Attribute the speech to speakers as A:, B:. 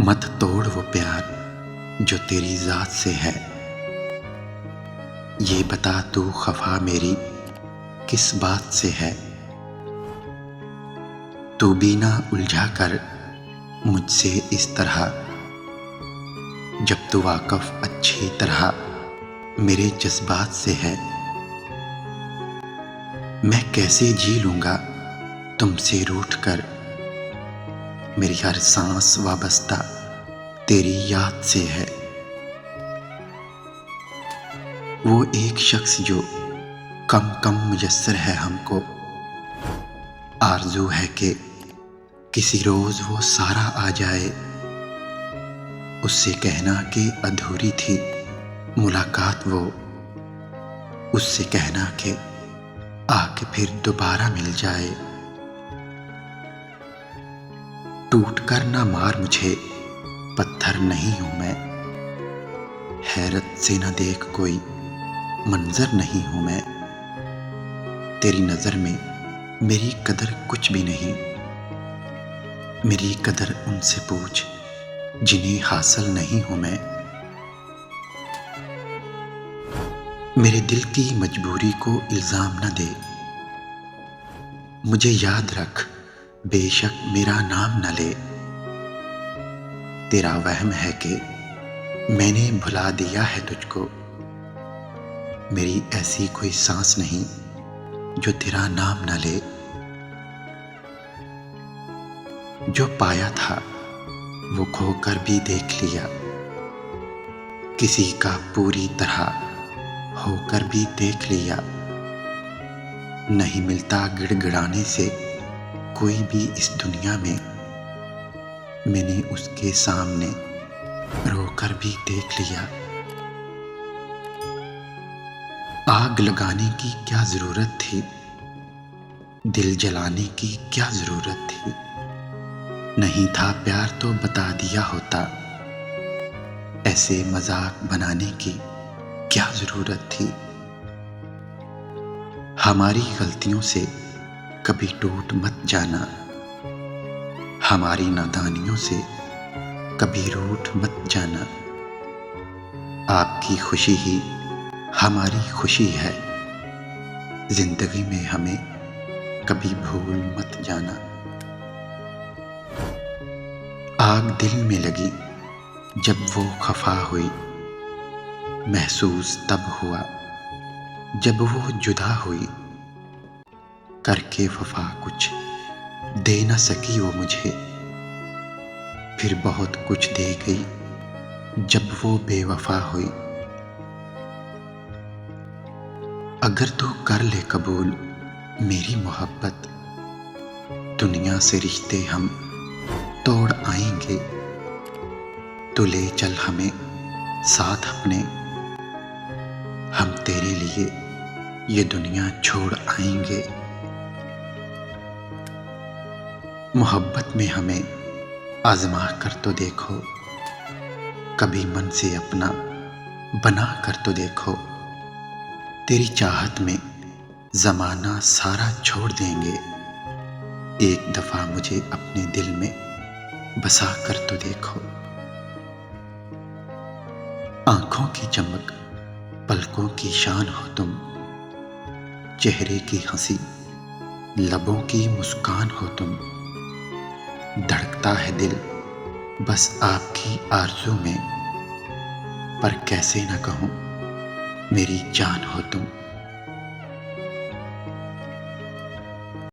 A: मत तोड़ वो प्यार जो तेरी ज़ात से है। ये बता तू खफा मेरी किस बात से है। तू भी ना उलझा कर मुझसे इस तरह, जब तू वाक़िफ़ अच्छी तरह मेरे जज्बात से है। मैं कैसे जी लूँगा तुमसे रूठ कर, मेरी हर सांस वाबस्ता तेरी याद से है। वो एक शख्स जो कम कम मुयस्सर है हमको, आरज़ू है कि किसी रोज़ वो सारा आ जाए। उससे कहना कि अधूरी थी मुलाकात वो, उससे कहना कि आके फिर दोबारा मिल जाए। टूट कर ना मार मुझे, पत्थर नहीं हूँ मैं, हैरत से न देख कोई मंजर नहीं हूँ मैं। तेरी नज़र में मेरी कदर कुछ भी नहीं, मेरी कदर उनसे पूछ जिन्हें हासिल नहीं हूँ मैं। मेरे दिल की मजबूरी को इल्ज़ाम न दे, मुझे याद रख बेशक मेरा नाम न ले। तेरा वहम है कि मैंने भुला दिया है तुझको, मेरी ऐसी कोई सांस नहीं जो तेरा नाम न ले। जो पाया था वो खोकर भी देख लिया, किसी का पूरी तरह होकर भी देख लिया। नहीं मिलता गिड़गिड़ाने से कोई भी इस दुनिया में, मैंने उसके सामने रोकर भी देख लिया। आग लगाने की क्या जरूरत थी, दिल जलाने की क्या जरूरत थी। नहीं था प्यार तो बता दिया होता, ऐसे मजाक बनाने की क्या जरूरत थी। हमारी गलतियों से कभी टूट मत जाना, हमारी नादानियों से कभी रूठ मत जाना। आपकी खुशी ही हमारी खुशी है, जिंदगी में हमें कभी भूल मत जाना। आग दिल में लगी जब वो खफा हुई, महसूस तब हुआ जब वो जुदा हुई। करके वफा कुछ दे न सकी वो मुझे, फिर बहुत कुछ दे गई जब वो बेवफा हुई। अगर तू कर ले कबूल मेरी मोहब्बत, दुनिया से रिश्ते हम तोड़ आएंगे। तू ले चल हमें साथ अपने, हम तेरे लिए ये दुनिया छोड़ आएंगे। मोहब्बत में हमें आजमा कर तो देखो, कभी मन से अपना बना कर तो देखो। तेरी चाहत में जमाना सारा छोड़ देंगे, एक दफा मुझे अपने दिल में बसा कर तो देखो। आंखों की चमक पलकों की शान हो तुम, चेहरे की हंसी लबों की मुस्कान हो तुम। धड़कता है दिल बस आपकी आरज़ू में, पर कैसे न कहूँ मेरी जान हो तुम।